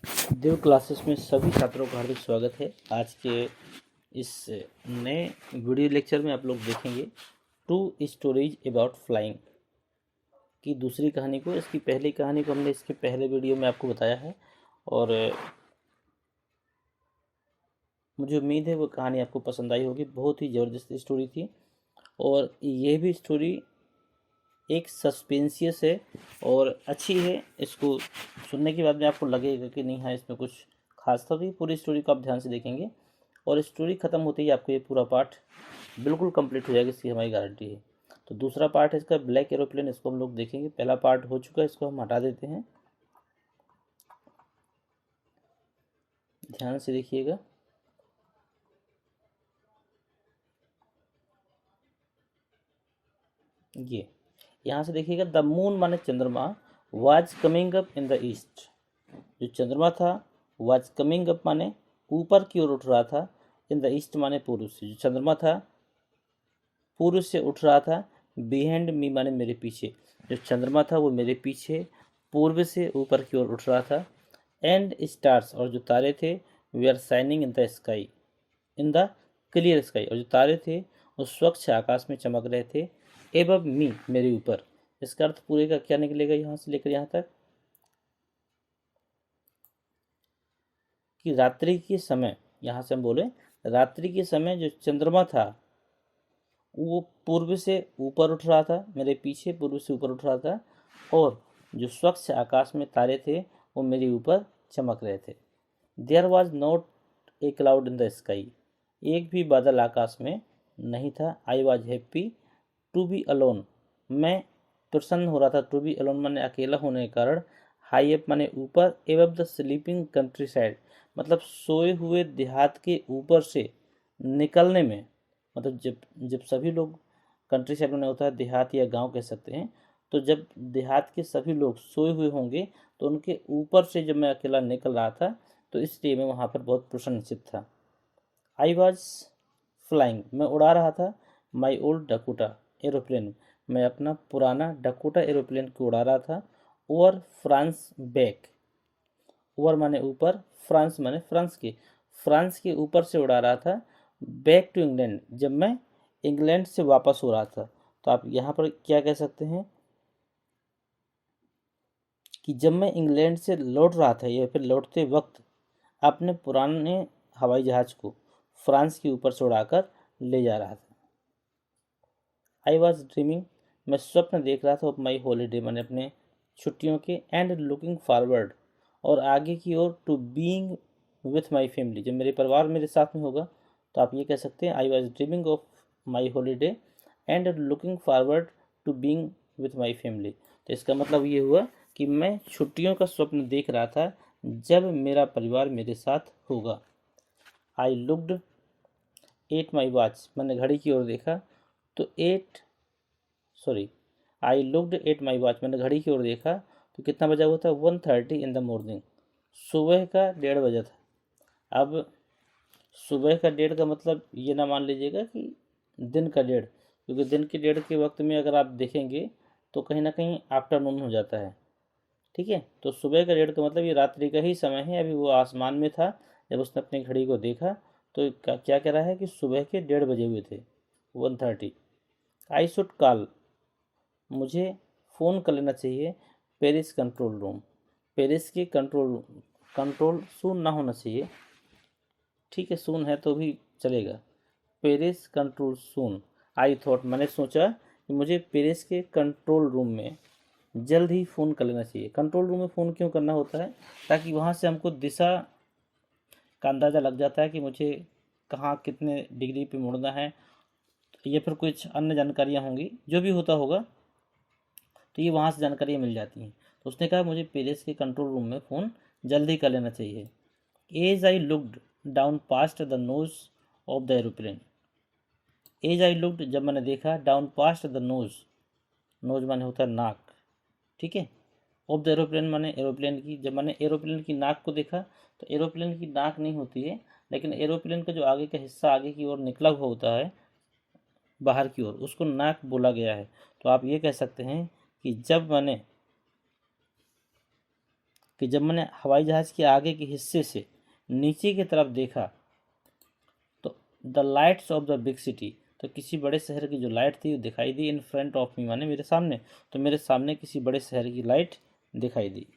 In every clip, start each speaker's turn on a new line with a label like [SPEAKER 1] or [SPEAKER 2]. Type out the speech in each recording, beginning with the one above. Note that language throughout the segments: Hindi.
[SPEAKER 1] देव क्लासेस में सभी छात्रों का हार्दिक स्वागत है। आज के इस नए वीडियो लेक्चर में आप लोग देखेंगे टू स्टोरीज अबाउट फ्लाइंग की दूसरी कहानी को। इसकी पहली कहानी को हमने इसके पहले वीडियो में आपको बताया है और मुझे उम्मीद है वो कहानी आपको पसंद आई होगी। बहुत ही ज़बरदस्त स्टोरी थी और ये भी स्टोरी एक सस्पेंसियस है और अच्छी है। इसको सुनने के बाद में आपको लगेगा कि नहीं, हाँ इसमें कुछ खास था। तो ये पूरी स्टोरी को आप ध्यान से देखेंगे और स्टोरी ख़त्म होते ही आपको ये पूरा पार्ट बिल्कुल कंप्लीट हो जाएगा, इसकी हमारी गारंटी है। तो दूसरा पार्ट है इसका ब्लैक एरोप्लेन, इसको हम लोग देखेंगे। पहला पार्ट हो चुका है, इसको हम हटा देते हैं। ध्यान से देखिएगा। ये यहाँ से देखिएगा, द मून माने चंद्रमा was coming up in the east. जो चंद्रमा था वाज कमिंग अप माने ऊपर की ओर उठ रहा था, इन द ईस्ट माने पूर्व से। जो चंद्रमा था पूर्व से उठ रहा था, बिहाइंड मी माने मेरे पीछे। जो चंद्रमा था वो मेरे पीछे पूर्व से ऊपर की ओर उठ रहा था। एंड स्टार्स, और जो तारे थे, we are shining in the sky, in the clear sky. और जो तारे थे वो स्वच्छ आकाश में चमक रहे थे। एबव मी, मेरे ऊपर। इसका अर्थ पूरे का क्या निकलेगा यहाँ से लेकर यहाँ तक, कि रात्रि के समय, यहाँ से हम बोले रात्रि के समय जो चंद्रमा था वो पूर्व से ऊपर उठ रहा था, मेरे पीछे पूर्व से ऊपर उठ रहा था। और जो स्वच्छ आकाश में तारे थे वो मेरे ऊपर चमक रहे थे। There was not a cloud in the sky, एक भी बादल आकाश में नहीं था। I was happy to be alone, मैं प्रसन्न हो रहा था। टू बी अलोन माने अकेला होने के कारण। हाई अप माने ऊपर। Above the sleeping country side, मतलब सोए हुए देहात के ऊपर से निकलने में, मतलब जब जब सभी लोग, कंट्री साइड में होता है देहात या गांव कह सकते हैं, तो जब देहात के सभी लोग सोए हुए होंगे तो उनके ऊपर से जब मैं अकेला निकल रहा था तो इसलिए मैं वहाँ पर बहुत प्रसन्नचित था। आई वॉज फ्लाइंग, मैं उड़ा रहा था। माई ओल्ड डकोटा एरोप्लेन, मैं अपना पुराना डकोटा एरोप्लेन को उड़ा रहा था। ओवर फ्रांस बैक, ओवर माने ऊपर, फ्रांस माने फ्रांस के ऊपर से उड़ा रहा था। बैक टू इंग्लैंड, जब मैं इंग्लैंड से वापस हो रहा था। तो आप यहाँ पर क्या कह सकते हैं कि जब मैं इंग्लैंड से लौट रहा था या फिर लौटते वक्त अपने पुराने हवाई जहाज को फ्रांस के ऊपर से उड़ाकर ले जा रहा था। आई वॉज ड्रीमिंग, मैं स्वप्न देख रहा था। ऑफ माई हॉलीडे मैंने अपने छुट्टियों के। एंड लुकिंग फॉरवर्ड, और आगे की ओर, to being with my family, जब मेरे परिवार मेरे साथ में होगा। तो आप ये कह सकते हैं I was dreaming of my holiday and looking forward to being with my family. तो इसका मतलब ये हुआ कि मैं छुट्टियों का स्वप्न देख रहा था जब मेरा परिवार मेरे साथ होगा। I looked at my watch, मैंने घड़ी की ओर देखा तो I looked at my watch, मैंने घड़ी की ओर देखा तो कितना बजा हुआ था, 1:30 इन द मॉर्निंग, सुबह का 1:30 बजा था। अब सुबह का 1:30 का मतलब ये ना मान लीजिएगा कि दिन का 1:30, क्योंकि दिन के 1:30 के वक्त में अगर आप देखेंगे तो कहीं ना कहीं आफ्टरनून हो जाता है। ठीक है, तो सुबह का 1:30 का मतलब ये रात्रि का ही समय है। अभी वो आसमान में था जब उसने अपनी घड़ी को देखा तो क्या कह रहा है कि सुबह के 1:30 बजे हुए थे, 1:30। आई शुड कॉल, मुझे फ़ोन कर लेना चाहिए। पेरिस कंट्रोल रूम, पेरिस के कंट्रोल सून ना होना चाहिए। ठीक है, सून है तो भी चलेगा। पेरिस कंट्रोल सून। आई थॉट, मैंने सोचा कि मुझे पेरिस के कंट्रोल रूम में जल्द ही फ़ोन कर लेना चाहिए। कंट्रोल रूम में फ़ोन क्यों करना होता है, ताकि वहाँ से हमको दिशा का अंदाज़ा लग जाता है कि मुझे कहाँ कितने डिग्री पे मुड़ना है, या फिर कुछ अन्य जानकारियाँ होंगी, जो भी होता होगा तो ये वहाँ से जानकारियाँ मिल जाती हैं। तो उसने कहा मुझे पेरिस के कंट्रोल रूम में फ़ोन जल्दी कर लेना चाहिए। As I looked down past the nose of the aeroplane, as I looked, जब मैंने देखा, down past the nose, nose माने होता है नाक, ठीक है। ऑफ द एरोप्लेन माने एरोप्लेन की, जब मैंने एरोप्लेन की नाक को देखा, तो एरोप्लेन की नाक नहीं होती है, लेकिन एरोप्लेन का जो आगे का हिस्सा आगे की ओर निकला हुआ होता है बाहर की ओर, उसको नाक बोला गया है। तो आप ये कह सकते हैं कि जब मैंने कि जब मैंने हवाई जहाज़ के आगे के हिस्से से नीचे की तरफ देखा तो the lights off the big city, तो किसी बड़े शहर की जो लाइट थी वो दिखाई दी इन फ्रंट ऑफ मी, माने मेरे सामने, तो मेरे सामने किसी बड़े शहर की लाइट दिखाई दी।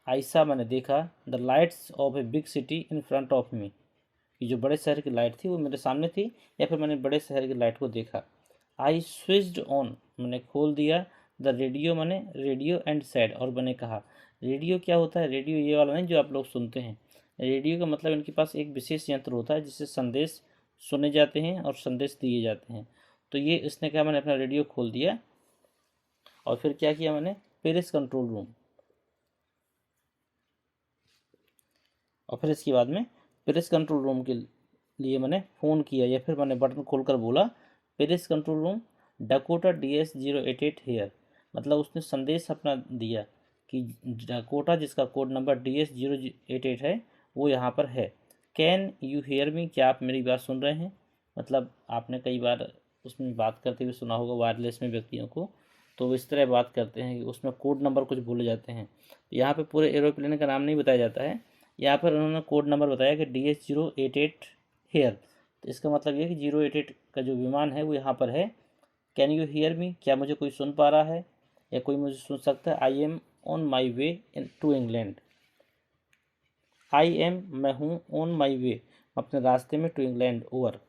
[SPEAKER 1] ऐसा मैंने देखा the lights off a big city in front of me, कि जो बड़े शहर की लाइट थी वो मेरे सामने थी, या फिर मैंने बड़े शहर की लाइट को देखा। आई स्विच्ड ऑन, मैंने खोल दिया द रेडियो, मैंने रेडियो एंड सैड, और मैंने कहा रेडियो क्या होता है, रेडियो ये वाला नहीं जो आप लोग सुनते हैं। रेडियो का मतलब इनके पास एक विशेष यंत्र होता है जिससे संदेश सुने जाते हैं और संदेश दिए जाते हैं। तो ये इसने कहा मैंने अपना रेडियो खोल दिया, और फिर क्या किया मैंने, पेरिस कंट्रोल रूम, और फिर इसके बाद में पेरिस कंट्रोल रूम के लिए मैंने फ़ोन किया, या फिर मैंने बटन खोलकर बोला Paris control room Dakota DS088 here, मतलब उसने संदेश अपना दिया कि डकोटा जिसका कोड नंबर DS088 है वो यहाँ पर है। कैन यू हेयर मी, क्या आप मेरी बात सुन रहे हैं। मतलब आपने कई बार उसमें बात करते हुए सुना होगा वायरलेस में व्यक्तियों को, तो इस तरह बात करते हैं कि उसमें कोड नंबर कुछ बोले जाते हैं। यहाँ पे पूरे एरोप्लेन का नाम नहीं बताया जाता है, यहाँ पर उन्होंने कोड नंबर बताया कि DS088 हेयर, तो इसका मतलब ये कि 088 का जो विमान है वो यहाँ पर है। कैन यू हियर मी, क्या मुझे कोई सुन पा रहा है या कोई मुझे सुन सकता है। I am on my way to England, I am मैं हूँ, ऑन माई वे अपने रास्ते में, टू इंग्लैंड ओवर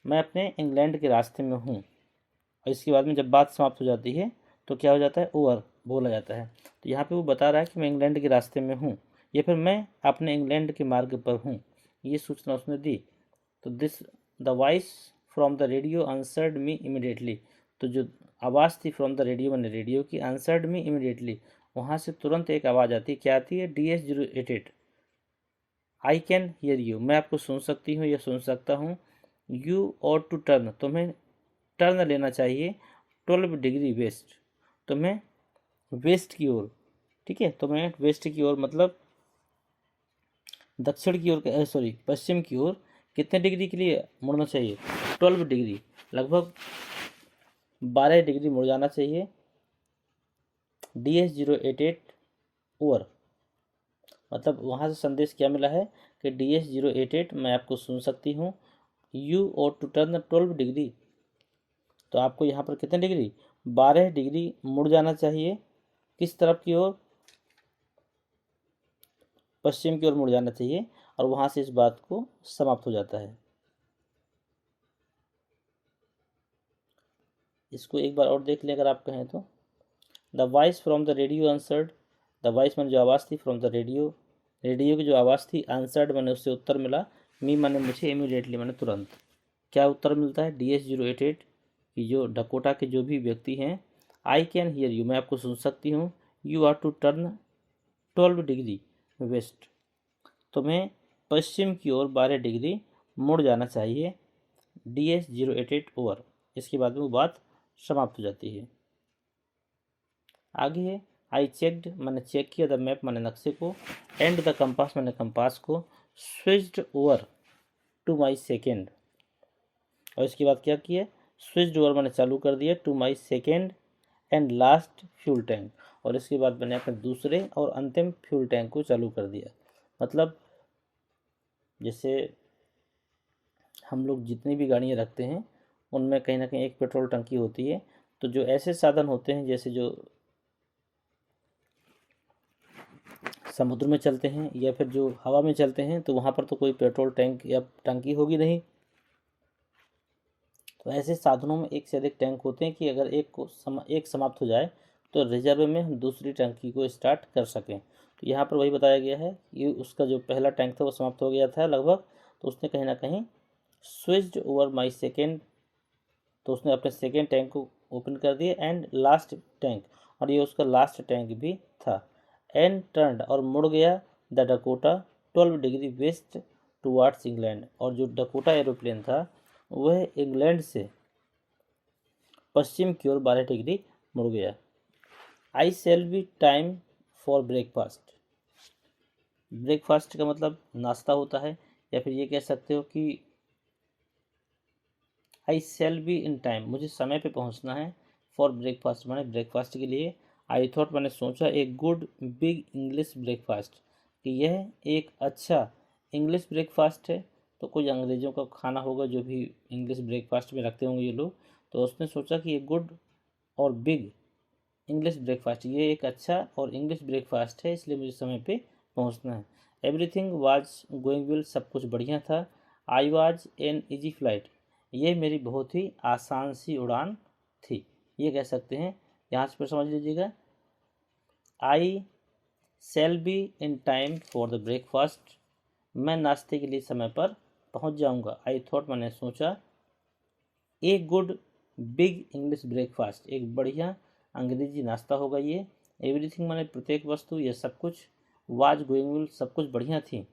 [SPEAKER 1] मैं अपने इंग्लैंड के रास्ते में हूँ। और इसके बाद में जब बात समाप्त हो जाती है तो क्या हो जाता है, ओवर बोला जाता है। तो यहाँ पे वो बता रहा है कि मैं इंग्लैंड के रास्ते में हूँ, या फिर मैं अपने इंग्लैंड के मार्ग पर हूँ, ये सूचना उसने दी। तो this the voice from the radio answered me immediately, तो जो आवाज़ थी फ्रॉम द रेडियो मैंने रेडियो की, आंसर्ड मी इमिडिएटली, वहाँ से तुरंत एक आवाज़ आती है, क्या आती है, DS088 I can hear you, मैं आपको सुन सकती हूँ या सुन सकता हूँ। यू और टू टर्न, तुम्हें टर्न लेना चाहिए 12 डिग्री वेस्ट, तुम्हें वेस्ट की ओर, ठीक है, तुम्हें वेस्ट की ओर मतलब दक्षिण की ओर, सॉरी पश्चिम की ओर कितने डिग्री के लिए मुड़ना चाहिए, 12 डिग्री, लगभग 12 डिग्री मुड़ जाना चाहिए। DS088 ओवर, मतलब वहाँ से संदेश क्या मिला है कि DS088 मैं आपको सुन सकती हूँ। यू और टू टर्न 12 डिग्री, तो आपको यहाँ पर कितने डिग्री, 12 डिग्री मुड़ जाना चाहिए, किस तरफ की ओर, पश्चिम की ओर मुड़ जाना चाहिए, और वहाँ से इस बात को समाप्त हो जाता है। इसको एक बार और देख लें अगर आप कहें तो, the voice from the radio answered, the voice मैंने जो आवाज़ थी फ्रॉम द रेडियो, रेडियो की जो आवाज़ थी, आंसर्ड मैंने उससे उत्तर मिला, मी मैंने मुझे, इमीडिएटली मैंने तुरंत, क्या उत्तर मिलता है, DS088 की जो डकोटा के जो भी व्यक्ति हैं, आई कैन हियर यू मैं आपको सुन सकती हूँ, you are to turn 12 degrees west, तुम्हें पश्चिम की ओर 12 डिग्री मुड़ जाना चाहिए, DS088 ओवर। इसके बाद में वो बात समाप्त हो जाती है। आगे है आई चेकड, मैंने चेक किया, द मैप मैंने नक्शे को, एंड द कंपास मैंने कंपास को, switched over to my second, और इसके बाद क्या किया, स्विच्ड ओवर मैंने चालू कर दिया, to my second and last fuel tank, और इसके बाद मैंने अपने दूसरे और अंतिम फ्यूल टैंक को चालू कर दिया। मतलब जैसे हम लोग जितनी भी गाड़ियाँ रखते हैं उनमें कहीं ना कहीं एक पेट्रोल टंकी होती है, तो जो ऐसे साधन होते हैं जैसे जो समुद्र में चलते हैं या फिर जो हवा में चलते हैं, तो वहाँ पर तो कोई पेट्रोल टैंक या टंकी होगी नहीं, तो ऐसे साधनों में एक से अधिक टैंक होते हैं कि अगर एक समाप्त हो जाए तो रिजर्व में हम दूसरी टंकी को स्टार्ट कर सकें। तो यहाँ पर वही बताया गया है कि उसका जो पहला टैंक था वो समाप्त हो गया था लगभग, तो उसने कहीं ना कहीं स्विच्ड ओवर माई सेकेंड, तो उसने अपने सेकेंड टैंक को ओपन कर दिया, एंड लास्ट टैंक, और ये उसका लास्ट टैंक भी था, एंड टर्न्ड और मुड़ गया the Dakota 12 degrees waste towards England, और जो डकोटा एरोप्लेन था वह इंग्लैंड से पश्चिम की ओर 12 डिग्री मुड़ गया। I shall be time for breakfast, breakfast का मतलब नाश्ता होता है, या फिर ये कह सकते हो कि आई शैल बी इन टाइम, मुझे समय पे पहुंचना है, फॉर ब्रेकफास्ट माने ब्रेकफास्ट के लिए, आई थॉट मैंने सोचा, a good big English breakfast, कि यह एक अच्छा इंग्लिश ब्रेकफास्ट है। तो कोई अंग्रेज़ों का खाना होगा जो भी इंग्लिश ब्रेकफास्ट में रखते होंगे ये लोग। तो उसने सोचा कि ये गुड और बिग इंग्लिश ब्रेकफास्ट, ये एक अच्छा और इंग्लिश ब्रेकफास्ट है, इसलिए मुझे समय पे पहुंचना है। एवरीथिंग वाज गोइंग वेल, सब कुछ बढ़िया था। I was an easy flight, ये मेरी बहुत ही आसान सी उड़ान थी, ये कह सकते हैं। यहाँ से फिर समझ लीजिएगा, I shall be in time for the breakfast, मैं नाश्ते के लिए समय पर पहुंच जाऊंगा। आई थॉट मैंने सोचा, a good big English breakfast, एक बढ़िया अंग्रेजी नाश्ता होगा ये। एवरीथिंग मैंने प्रत्येक वस्तु, यह सब कुछ। वाज गोइंग वेल, सब कुछ बढ़िया थी।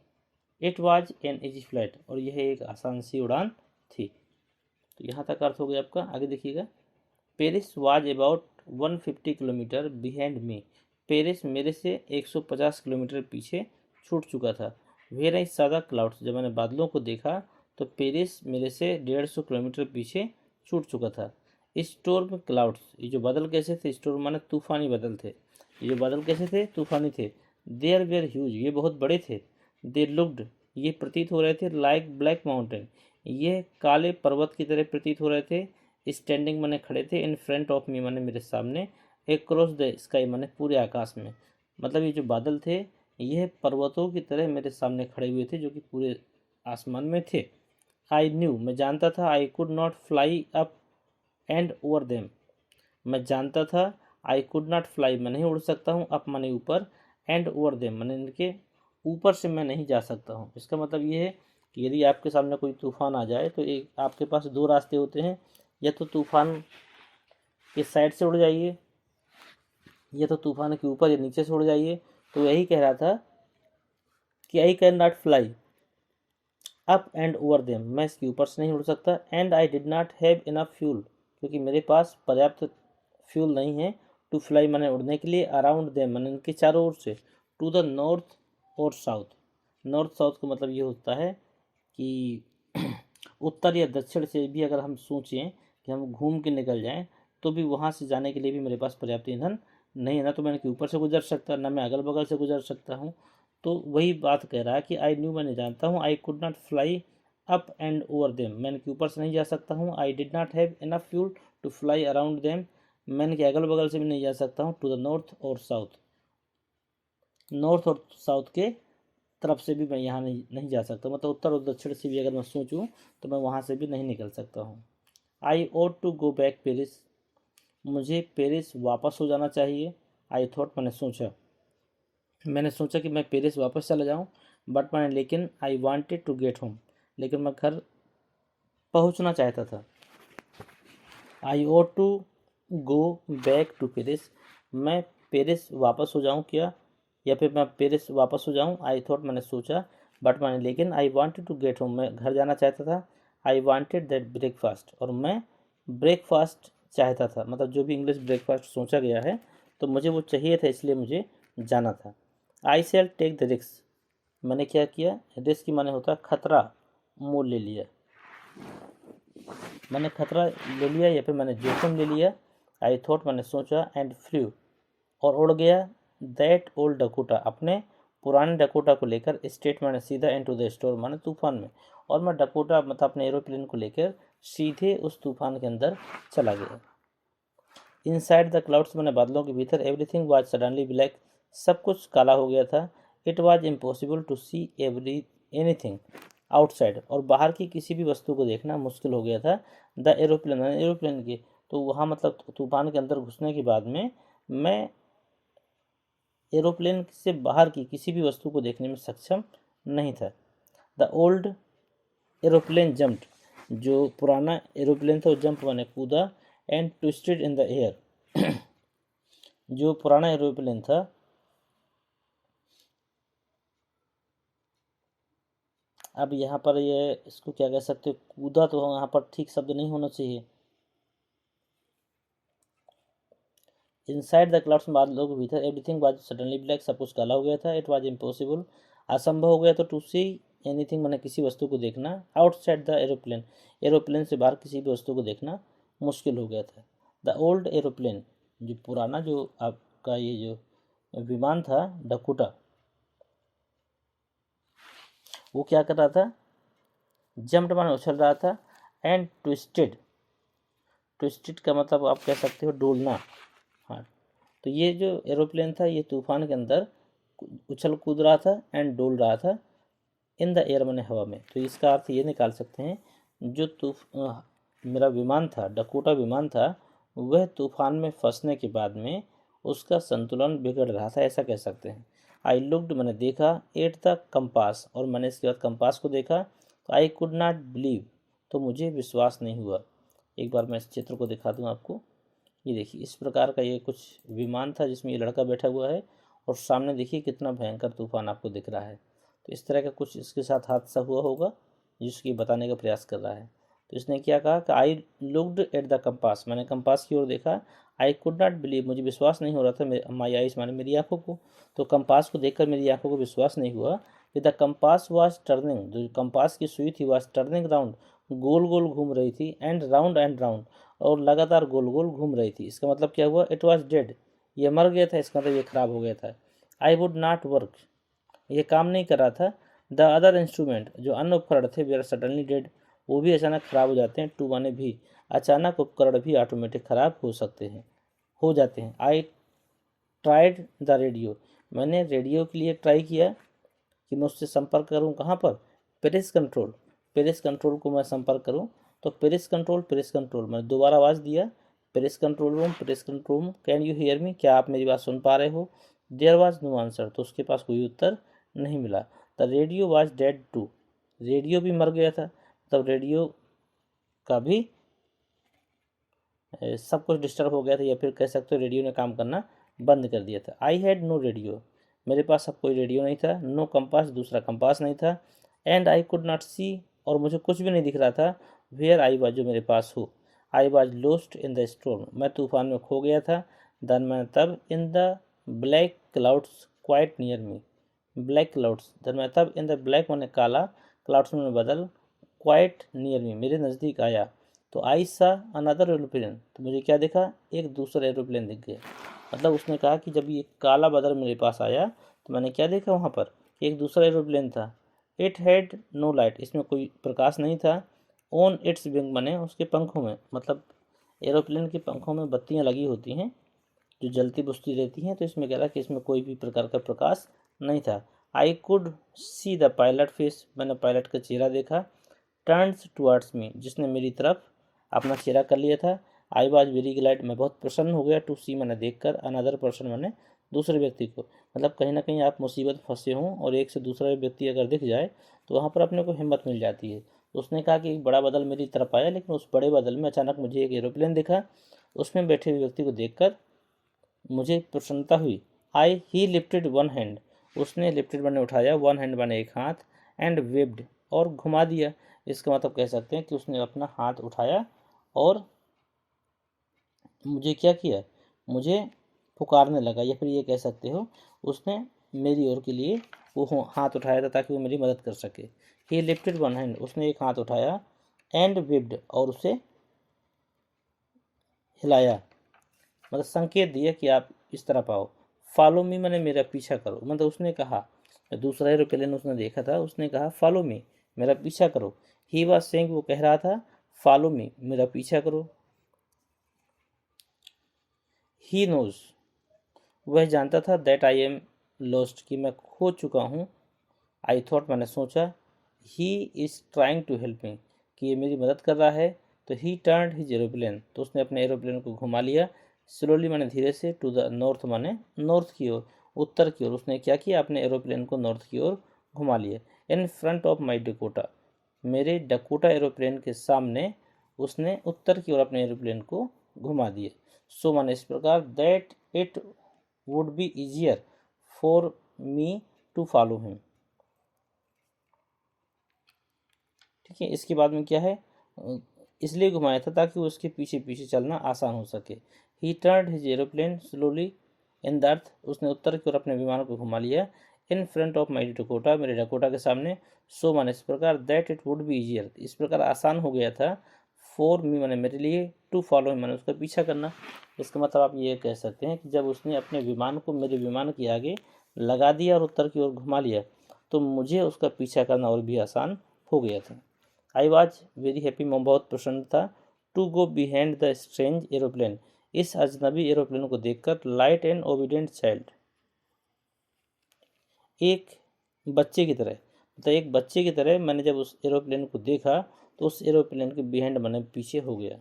[SPEAKER 1] It was an easy flight, और यह एक आसान सी उड़ान थी। तो यहाँ तक अर्थ हो गया आपका। आगे देखिएगा, Paris was about 150 kilometres behind me, Paris मेरे से 150 किलोमीटर पीछे छूट चुका था। Where I saw the clouds, जब मैंने बादलों को देखा तो पेरिस मेरे से 150 किलोमीटर पीछे छूट चुका था। स्टॉर्म क्लाउड्स, ये जो बादल कैसे थे, स्टॉर्म माने तूफानी बादल थे, ये जो बादल कैसे थे, तूफानी थे। देयर वेयर ह्यूज, ये बहुत बड़े थे। दे लुक्ड, ये प्रतीत हो रहे थे, लाइक ब्लैक माउंटेन, ये काले पर्वत की तरह प्रतीत हो रहे थे। स्टैंडिंग माने खड़े थे, इन फ्रंट ऑफ मी माने मेरे सामने, अक्रॉस द स्काई माने पूरे आकाश में। मतलब ये जो बादल थे यह पर्वतों की तरह मेरे सामने खड़े हुए थे, जो कि पूरे आसमान में थे। आई न्यू, मैं जानता था, I could not fly up and over them, मैं जानता था, आई कुड नॉट फ्लाई, मैं नहीं उड़ सकता हूँ, अप माने ऊपर, एंड ओवर देम माने इनके ऊपर से मैं नहीं जा सकता हूँ। इसका मतलब ये है कि यदि आपके सामने कोई तूफान आ जाए तो एक आपके पास दो रास्ते होते हैं, या तो तूफान के साइड से उड़ जाइए, या तो तूफान के ऊपर या नीचे से उड़ जाइए। तो यही कह रहा था कि I can not fly up and over them, मैं इसके ऊपर से नहीं उड़ सकता। And I did not have enough fuel, क्योंकि मेरे पास पर्याप्त फ्यूल नहीं है। टू फ्लाई मैंने उड़ने के लिए, अराउंड देम मैंने इनके चारों ओर से, टू द नॉर्थ और साउथ। नॉर्थ साउथ का मतलब ये होता है कि उत्तर या दक्षिण से भी अगर हम सोचें कि हम घूम के निकल जाएं, तो भी वहाँ से जाने के लिए भी मेरे पास पर्याप्त ईंधन नहीं है। ना तो मैं इनके ऊपर से गुजर सकता, ना मैं अगल बगल से गुजर सकता हूँ। तो वही बात कह रहा है कि आई न्यू, मैंने जानता हूँ, I could not fly up and over them, मैं इनके ऊपर से नहीं जा सकता हूँ। I did not have enough fuel to fly around them, मैं इनके अगल बगल से भी नहीं जा सकता हूँ। टू द नॉर्थ और साउथ, नॉर्थ और साउथ के तरफ से भी मैं यहाँ नहीं जा सकता, मतलब उत्तर और दक्षिण से भी अगर मैं सोचूं तो मैं वहाँ से भी नहीं निकल सकता हूँ। I ought to go back Paris, मुझे पेरिस वापस हो जाना चाहिए। आई थॉट, मैंने सोचा कि मैं पेरिस वापस चला जाऊँ। बट मैंने लेकिन, I wanted to get home, लेकिन मैं घर पहुँचना चाहता था। I ought to go back to Paris, मैं पेरिस वापस हो जाऊँ क्या, या फिर मैं पेरिस वापस हो जाऊँ। आई थॉट, मैंने सोचा। बट मैंने लेकिन, I wanted to get home, मैं घर जाना चाहता था। आई वांटेड दैट ब्रेकफास्ट, और मैं ब्रेकफास्ट चाहता था, मतलब जो भी इंग्लिश ब्रेकफास्ट सोचा गया है तो मुझे वो चाहिए था, इसलिए मुझे जाना था। आई शैल टेक द रिस्क, मैंने क्या किया, रिस्क की माने होता है खतरा, मोल ले लिया, मैंने खतरा ले लिया या फिर मैंने जोखिम ले लिया। आई थॉट, मैंने सोचा। एंड फ्लू, और उड़ गया। दैट ओल्ड डकोटा, अपने पुराने डकोटा को लेकर। स्टेट मैंने सीधा, इनटू द स्टोर माने तूफान में, और मैं डकोटा मतलब अपने एरोप्लेन को लेकर सीधे उस तूफान के अंदर चला गया। इनसाइड द क्लाउड्स, मैंने बादलों के भीतर। एवरीथिंग वाज सडनली ब्लैक, सब कुछ काला हो गया था। It was impossible to see anything outside, और बाहर की किसी भी वस्तु को देखना मुश्किल हो गया था। द एरोप्लेन, एरोप्लेन की, तो वहाँ मतलब तूफान के अंदर घुसने के बाद में मैं एरोप्लेन से बाहर की किसी भी वस्तु को देखने में सक्षम नहीं था। द ओल्ड एरोप्लेन जंप्ड, जो पुराना एरोप्लेन था वो जंप माने कूदा। And twisted in the air, जो पुराना एरोप्लेन था अब यहाँ पर ये इसको क्या कह सकते हो, कूदा तो यहाँ पर ठीक शब्द नहीं होना चाहिए। इनसाइड द क्लाउड्स, बादलों के भीतर। एवरीथिंग वाज सडनली ब्लैक, सब कुछ काला हो गया था। इट वाज इम्पॉसिबल, असंभव हो गया था। टू सी एनीथिंग, मैंने किसी वस्तु को देखना। आउटसाइड द एरोप्लेन, एरोप्लेन से बाहर किसी भी वस्तु को देखना मुश्किल हो गया था। द ओल्ड एरोप्लेन, जो पुराना जो अब आपका ये जो विमान था डकोटा, वो क्या कर रहा था, जंप्ड माने उछल रहा था, एंड ट्विस्टेड, ट्विस्टेड का मतलब आप कह सकते हो डोलना। हाँ, तो ये जो एरोप्लेन था ये तूफान के अंदर उछल कूद रहा था एंड डोल रहा था इन द एयर माने हवा में। तो इसका अर्थ ये निकाल सकते हैं, जो मेरा विमान था, डकोटा विमान था, वह तूफान में फंसने के बाद में उसका संतुलन बिगड़ रहा था, ऐसा कह सकते हैं। आई लुक्ड, मैंने देखा, एट द कंपास, और मैंने इसके बाद कंपास को देखा, तो आई कुड नॉट बिलीव, तो मुझे विश्वास नहीं हुआ। एक बार मैं इस चित्र को दिखा दूँ आपको। ये देखिए, इस प्रकार का ये कुछ विमान था जिसमें ये लड़का बैठा हुआ है, और सामने देखिए कितना भयंकर तूफान आपको दिख रहा है। तो इस तरह का कुछ इसके साथ हादसा हुआ होगा जिसकी बताने का प्रयास कर रहा है। तो इसने क्या कहा कि I looked at the compass, मैंने कंपास की ओर देखा, आई कुड नॉट बिलीव, मुझे विश्वास नहीं हो रहा था, माई आइज माने मेरी आंखों को, तो कंपास को देखकर मेरी आंखों को विश्वास नहीं हुआ कि द कंपास वाज टर्निंग, जो कंपास की सुई थी वाज टर्निंग राउंड, गोल गोल घूम रही थी, एंड राउंड, और लगातार गोल गोल घूम रही थी। इसका मतलब क्या हुआ, इट वाज डेड, ये मर गया था, इसका मतलब ये खराब हो गया था। आई वुड नॉट वर्क, ये काम नहीं कर रहा था। द अदर इंस्ट्रूमेंट, जो अन्य उपकरण थे, वे आर सडनली डेड, वो भी अचानक खराब हो जाते हैं। टू माने भी, अचानक उपकरण भी ऑटोमेटिक खराब हो सकते हैं, हो जाते हैं। आई ट्राइड द रेडियो, मैंने रेडियो के लिए ट्राई किया कि मैं उससे संपर्क करूं, कहाँ पर, पेरिस कंट्रोल, पेरिस कंट्रोल को मैं संपर्क करूं। तो पेरिस कंट्रोल मैंने दोबारा आवाज़ दिया, Paris control room, can you hear me, क्या आप मेरी बात सुन पा रहे हो। देयर वॉज नो आंसर, तो उसके पास कोई उत्तर नहीं मिला। The radio was dead too, radio भी मर गया था, तब रेडियो का भी सब कुछ डिस्टर्ब हो गया था, या फिर कह सकते हो रेडियो ने काम करना बंद कर दिया था। आई हैड नो रेडियो, मेरे पास अब कोई रेडियो नहीं था। नो कंपास, दूसरा कंपास नहीं था। एंड आई कुड नॉट सी, और मुझे कुछ भी नहीं दिख रहा था। वेयर आई वाज, जो मेरे पास हो। I was lost in the storm, मैं तूफान में खो गया था। देन मैं तब in the black clouds quite near me, black clouds, then मैं तब इन द ब्लैक मैंने काला, क्लाउड्स में बदल, क्वाइट नियर मी मेरे नज़दीक आया। तो आई सा अनदर एरोप्लेन, तो मुझे क्या दिखा, एक दूसरा एरोप्लेन दिख गया। मतलब उसने कहा कि जब ये काला बादल मेरे पास आया तो मैंने क्या देखा, वहाँ पर एक दूसरा एरोप्लेन था। इट हैड नो लाइट, इसमें कोई प्रकाश नहीं था। ऑन इट्स विंग, माने उसके पंखों में, मतलब एरोप्लेन के पंखों में बत्तियाँ लगी होती हैं जो जलती बुझती रहती हैं, तो इसमें कह रहा कि इसमें कोई भी प्रकार का प्रकाश नहीं था। I could see the pilot face, मैंने पायलट का चेहरा देखा। टर्न्स टुवर्ड्स मी, जिसने मेरी तरफ अपना चेहरा कर लिया था। आई वाज वेरी ग्लैड, मैं बहुत प्रसन्न हो गया। टू सी, मैंने देखकर, अनदर पर्सन, मैंने दूसरे व्यक्ति को। मतलब कहीं ना कहीं आप मुसीबत फंसे हों और एक से दूसरा व्यक्ति अगर दिख जाए तो वहाँ पर अपने को हिम्मत मिल जाती है। तो उसने कहा कि एक बड़ा बादल मेरी तरफ आया, लेकिन उस बड़े बादल में अचानक मुझे एक एरोप्लेन दिखा, उसमें बैठे हुए व्यक्ति को देखकर मुझे प्रसन्नता हुई। आई ही लिफ्टेड वन हैंड, उसने लिफ्टेड मैंने उठाया, वन हैंड मैंने एक हाथ, एंड वेब्ड, और घुमा दिया। इसका मतलब कह सकते हैं कि उसने अपना हाथ उठाया और मुझे क्या किया, मुझे पुकारने लगा, या फिर ये कह सकते हो उसने मेरी ओर के लिए वो हाथ उठाया था ताकि वो मेरी मदद कर सके। ही लिफ्टेड वन हैंड, उसने एक हाथ उठाया, एंड वेब्ड, और उसे हिलाया, मतलब संकेत दिया कि आप इस तरफ आओ। फॉलो मी, मैंने मेरा पीछा करो, मतलब उसने कहा, दूसरा एरोप्लेन उसने देखा था, उसने कहा फॉलो मी, मेरा पीछा करो। ही वाज सेइंग, वो कह रहा था फॉलो मी, मेरा पीछा करो। ही नोज, वह जानता था, दैट आई एम लॉस्ट, कि मैं खो चुका हूँ। आई थॉट, मैंने सोचा, he is trying to help me, कि ये मेरी मदद कर रहा है। तो ही टर्न्ड हिज एरोप्लेन, तो उसने अपने एरोप्लेन को घुमा लिया। स्लोली, मैंने धीरे से, टू द नॉर्थ, माने नॉर्थ की ओर, उत्तर की ओर। उसने क्या किया, अपने एरोप्लेन को नॉर्थ की ओर घुमा लिया। In front of my Dakota, मेरे डकोटा एरोप्लेन के सामने उसने उत्तर की ओर अपने एरोप्लेन को घुमा दिया। सो माने इस प्रकार, that it would be easier for me to follow him. ठीक है, इसके बाद में क्या है, इसलिए घुमाया था ताकि उसके पीछे पीछे चलना आसान हो सके। ही turned his aeroplane slowly in the earth, उसने उत्तर की ओर अपने विमान को घुमा लिया। In front of my Dakota, मेरे डकोटा के सामने। सो माने इस प्रकार, that it would be easier, इस प्रकार आसान हो गया था। फॉर मी मैंने मेरे लिए, टू फॉलो मैंने उसका पीछा करना। इसका मतलब आप ये कह सकते हैं कि जब उसने अपने विमान को मेरे विमान के आगे लगा दिया और उत्तर की ओर घुमा लिया तो मुझे उसका पीछा करना और भी आसान हो गया था। आई वॉज वेरी हैप्पी, मैं बहुत प्रसन्न था। To go behind the strange aeroplane, इस अजनबी एरोप्लेन को देखकर, लाइट एंड ओबीडियंट चाइल्ड, एक बच्चे की तरह, मतलब एक बच्चे की तरह मैंने जब उस एरोप्लेन को देखा तो उस एरोप्लेन के बिहाइंड मैंने पीछे हो गया।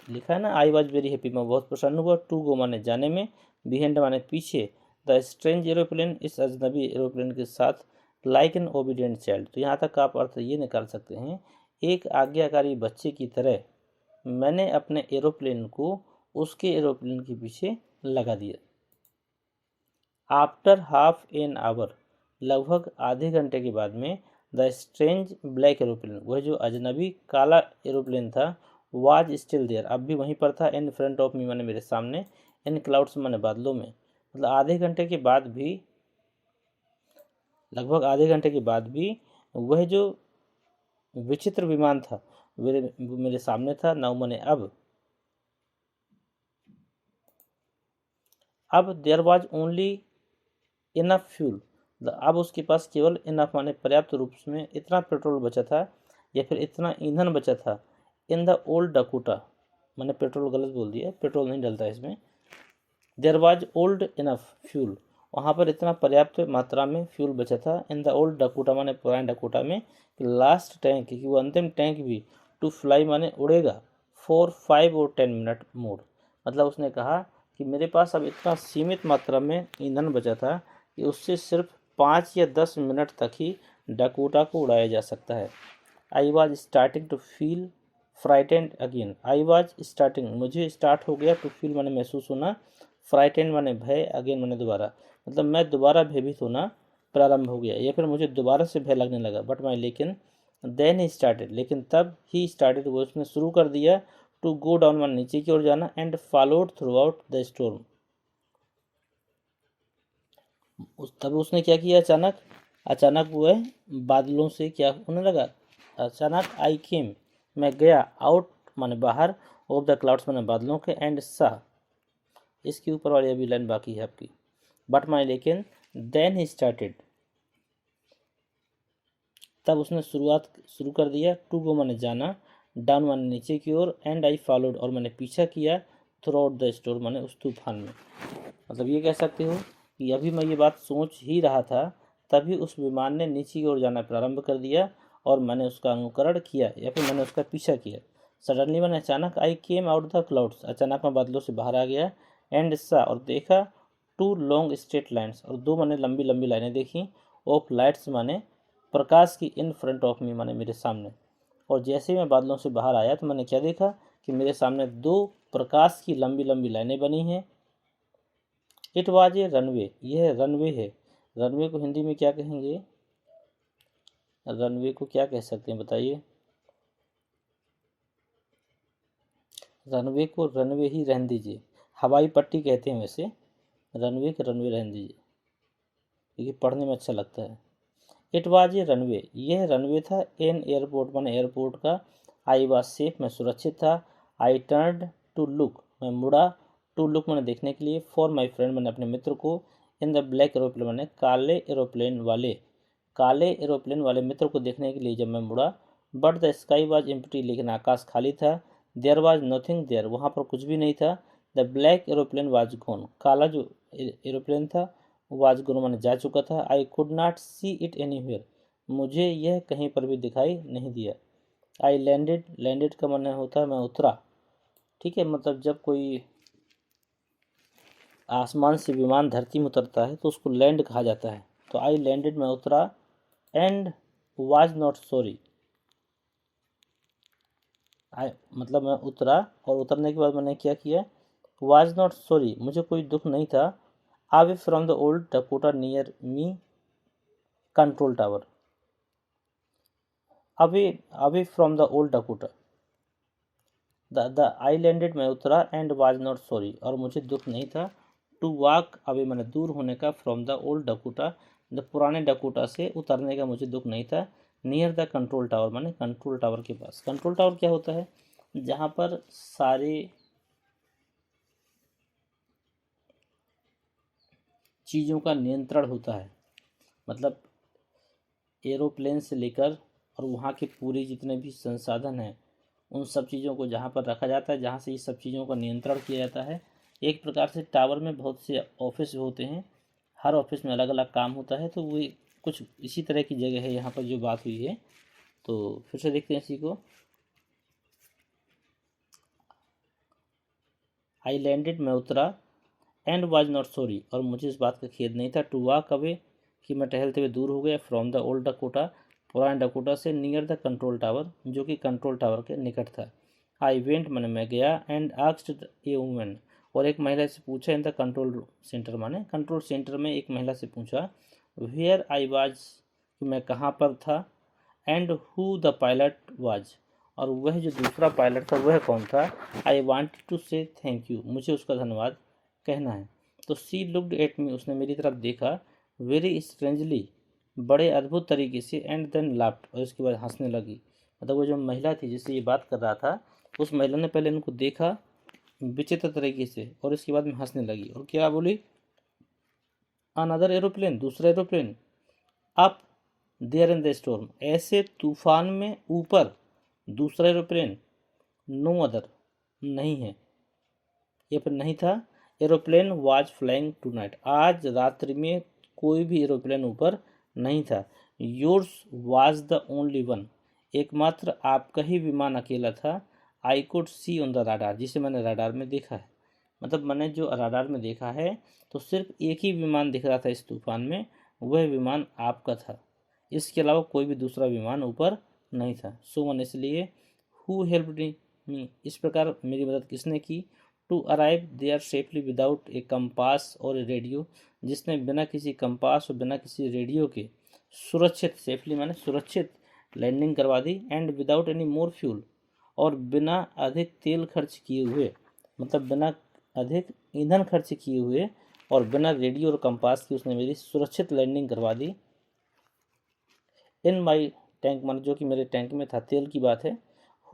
[SPEAKER 1] लिखा है ना, आई वॉज वेरी हैप्पी, मैं बहुत प्रसन्न हुआ। टू गो माने जाने में, बिहाइंड माने पीछे, द स्ट्रेंज एरोप्लेन इस अजनबी एरोप्लेन के साथ, लाइक एन ओबीडियंट चाइल्ड, तो यहाँ तक आप अर्थ ये निकाल सकते हैं, एक आज्ञाकारी बच्चे की तरह मैंने अपने एरोप्लेन को उसके एरोप्लेन के पीछे लगा दिया। आफ्टर हाफ एन आवर, लगभग आधे घंटे के बाद में, द स्ट्रेंज ब्लैक एरोप्लेन, वह जो अजनबी काला एरोप्लेन था, वाज स्टिल देयर, अब भी वहीं पर था, इन फ्रंट ऑफ मी मैंने मेरे सामने, इन क्लाउड्स मैंने बादलों में, मतलब आधे घंटे के बाद भी, लगभग आधे घंटे के बाद भी वह जो विचित्र विमान था मेरे सामने था। नाउ मैंने अब there was only enough fuel, अब उसके पास केवल इनफ माने पर्याप्त रूप में इतना पेट्रोल बचा था या फिर इतना ईंधन बचा था। इन द ओल्ड डकोटा, मैंने पेट्रोल गलत बोल दिया, पेट्रोल नहीं डलता इसमें। There was old enough fuel, वहाँ पर इतना पर्याप्त मात्रा में फ्यूल बचा था। इन द ओल्ड डकोटा माने पुराने डकोटा में, लास्ट टैंक, कि वो अंतिम टैंक भी, टू फ्लाई माने उड़ेगा, फॉर 5 और 10 मिनट मोर, मतलब उसने कहा कि मेरे पास अब इतना सीमित मात्रा में ईंधन बचा था कि उससे सिर्फ 5 या 10 मिनट तक ही डकोटा को उड़ाया जा सकता है। I was starting to feel frightened again, I was starting, मुझे स्टार्ट हो गया, टू फील मैंने महसूस होना, फ्राइटेंड मैंने भय, अगेन मैंने दोबारा, मतलब मैं दोबारा भयभीत होना प्रारंभ हो गया या फिर मुझे दोबारा से भय लगने लगा। बट माई लेकिन, देन ही स्टार्टेड, लेकिन तब ही स्टार्टेड, वो उसने शुरू कर दिया, टू गो डाउन मैंने नीचे की ओर जाना, and followed through out the storm, तब उसने क्या किया, अचानक वो है बादलों से क्या होने लगा, अचानक आई केम, मैं गया, आउट माने बाहर, ऑफ द क्लाउड्स माने बादलों के, एंड सा, इसके ऊपर वाली अभी लाइन बाकी है आपकी। बट माई लेकिन, देन ही स्टार्टेड, तब उसने शुरू कर दिया, टू गो माने जाना, डाउन माने नीचे की ओर, एंड आई फॉलोड और मैंने पीछा किया, थ्रू आउट द स्टोर माने उस तूफान में। मतलब ये कह सकते हो कि अभी मैं ये बात सोच ही रहा था तभी उस विमान ने नीचे की ओर जाना प्रारंभ कर दिया और मैंने उसका अनुकरण किया या फिर मैंने उसका पीछा किया। सडनली मैंने अचानक, आई केम आउट द क्लाउड्स, अचानक मैं बादलों से बाहर आ गया, एंड सा और देखा, टू लॉन्ग स्ट्रेट लाइन्स और दो मैंने लंबी लंबी लाइनें देखी, ऑफ लाइट्स माने प्रकाश की, इन फ्रंट ऑफ मी माने मेरे सामने। और जैसे ही मैं बादलों से बाहर आया तो मैंने क्या देखा कि मेरे सामने दो प्रकाश की लंबी लंबी लाइनें बनी हैं। इट वाज ए रनवे, यह रनवे है। रनवे को हिंदी में क्या कहेंगे, रनवे को क्या कह सकते हैं बताइए। रनवे को रनवे ही रहने दीजिए, हवाई पट्टी कहते हैं वैसे, रनवे के रनवे रहने दीजिए, क्योंकि पढ़ने में अच्छा लगता है। इट वाज ए रनवे, यह रनवे था, एन एयरपोर्ट माने एयरपोर्ट का, आई वाज सेफ मैं सुरक्षित था, आई टर्न्ड टू लुक मैं मुड़ा, टू लुक मैंने देखने के लिए, फॉर माई फ्रेंड मैंने अपने मित्र को, इन द ब्लैक एरोप्लेन मैंने काले एरोप्लेन वाले मित्र को देखने के लिए जब मैं मुड़ा। But the sky was empty, लेकिन आकाश खाली था। देयर वाज नथिंग देयर, वहाँ पर कुछ भी नहीं था। The black aeroplane was gone, काला जो एरोप्लेन था वाज गॉन मैंने जा चुका था। I could not see it anywhere, मुझे यह कहीं पर भी दिखाई नहीं दिया। आई लैंडेड का माने होता है मैं उतरा, ठीक है, मतलब जब कोई आसमान से विमान धरती में उतरता है तो उसको लैंड कहा जाता है। तो आई लैंडेड मैं उतरा, एंड वाज नॉट सॉरी, मतलब मैं उतरा और उतरने के बाद मैंने क्या किया, वाज नॉट सॉरी मुझे कोई दुख नहीं था। Away from the old Dakota near me control tower, away from the old Dakota, the I landed मैं उतरा, एंड वाज नॉट सॉरी और मुझे दुख नहीं था। टू वॉक अवे मैंने दूर होने का, from the old Dakota the पुराने डकोटा से उतरने का मुझे दुख नहीं था। नियर द कंट्रोल टावर माने कंट्रोल टावर के पास। कंट्रोल टावर क्या होता है? जहाँ पर सारे चीज़ों का नियंत्रण होता है, मतलब एरोप्लेन से लेकर और वहाँ के पूरे जितने भी संसाधन हैं उन सब चीज़ों को जहाँ पर रखा जाता है, जहाँ से ये सब चीज़ों का नियंत्रण किया जाता है। एक प्रकार से टावर में बहुत से ऑफिस होते हैं, हर ऑफिस में अलग अलग काम होता है, तो वो कुछ इसी तरह की जगह है यहाँ पर जो बात हुई है। तो फिर से देखते हैं इसी को। आई लैंडेड, मैं उतरा, एंड वाज नॉट सॉरी, और मुझे इस बात का खेद नहीं था, टू वॉक अवे, कि मैं टहलते हुए दूर हो गया, फ्रॉम द ओल्ड डकोटा, पुराने डकोटा से, नियर द कंट्रोल टावर, जो कि कंट्रोल टावर के निकट था। आई वेंट, मैंने मैं गया, एंड आस्क्ड ए वुमन, और एक महिला से पूछा, इन द कंट्रोल सेंटर, माने कंट्रोल सेंटर में एक महिला से पूछा, वेयर आई वाज, कि मैं कहाँ पर था, and who the pilot was, और वह जो दूसरा पायलट था वह कौन था। आई वांटेड टू से थैंक यू, मुझे उसका धन्यवाद कहना है। तो सी लुक्ड एट मी, उसने मेरी तरफ देखा, वेरी स्ट्रेंजली, बड़े अद्भुत तरीके से, एंड देन लाफ्ट, और उसके बाद हंसने लगी। मतलब वो जो महिला थी जिससे ये बात कर रहा था, उस महिला ने पहले इनको देखा विचित्र तरीके से और इसके बाद में हंसने लगी, और क्या बोली, अनदर एरोप्लेन, दूसरा aeroplane, up there in the storm, ऐसे तूफान में ऊपर दूसरा एरोप्लेन, नो अदर, नहीं है, या फिर नहीं था, aeroplane was flying tonight, आज रात्रि में कोई भी एरोप्लेन ऊपर नहीं था, yours was the only one, एकमात्र आपका ही विमान अकेला था, I could see on the radar, जिसे मैंने राडार में देखा है, मतलब मैंने जो राडार में देखा है तो सिर्फ एक ही विमान दिख रहा था इस तूफान में, वह विमान आपका था, इसके अलावा कोई भी दूसरा विमान ऊपर नहीं था। सो वन, इसलिए, हु हेल्प्ड मी, इस प्रकार मेरी मदद किसने की, to arrive there safely without a compass और ए रेडियो, जिसने बिना किसी कंपास और बिना किसी रेडियो के सुरक्षित, सेफली माने सुरक्षित लैंडिंग करवा दी, and without any more fuel, और बिना अधिक तेल खर्च किए हुए, मतलब बिना अधिक ईंधन खर्च किए हुए और बिना रेडियो और कंपास की उसने मेरी सुरक्षित लैंडिंग करवा दी। इन माई टैंक, मान जो कि मेरे टैंक में था, तेल की बात है।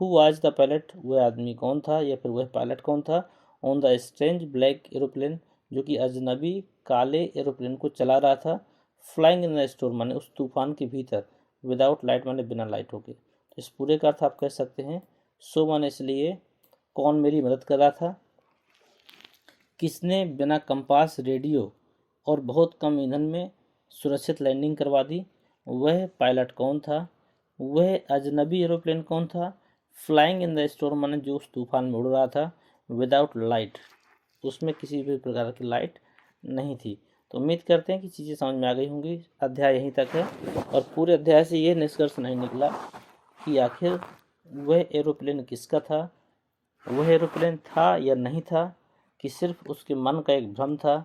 [SPEAKER 1] हु वाज द पायलट, वह आदमी कौन था या फिर वह पायलट कौन था, on the strange black aeroplane, जो कि अजनबी काले एरोप्लेन को चला रहा था, फ्लाइंग इन द स्टॉर्म, माने उस तूफान के भीतर, विदाउट लाइट, माने बिना लाइट होके। तो इस पूरे का अर्थ आप कह सकते हैं, सो माने इसलिए, कौन मेरी मदद कर रहा था, किसने बिना कंपास, रेडियो और बहुत कम ईंधन में सुरक्षित लैंडिंग करवा दी, वह पायलट कौन था, वह अजनबी एरोप्लेन कौन था, फ्लाइंग इन द स्टॉर्म, माने जो उस तूफान में उड़ रहा था, विदाउट लाइट, उसमें किसी भी प्रकार की लाइट नहीं थी। तो उम्मीद करते हैं कि चीज़ें समझ में आ गई होंगी। अध्याय यहीं तक है और पूरे अध्याय से ये निष्कर्ष नहीं निकला कि आखिर वह एरोप्लेन किसका था, वह एरोप्लेन था या नहीं था, कि सिर्फ उसके मन का एक भ्रम था,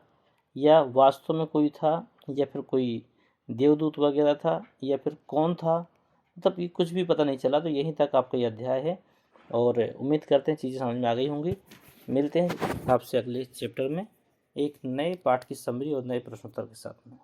[SPEAKER 1] या वास्तव में कोई था, या फिर कोई देवदूत वगैरह था, या फिर कौन था, मतलब ये कुछ भी पता नहीं चला। तो यहीं तक आपका ये अध्याय है और उम्मीद करते हैं चीज़ें समझ में आ गई होंगी। मिलते हैं आपसे अगले चैप्टर में एक नए पाठ की समरी और नए प्रश्नोत्तर के साथ में।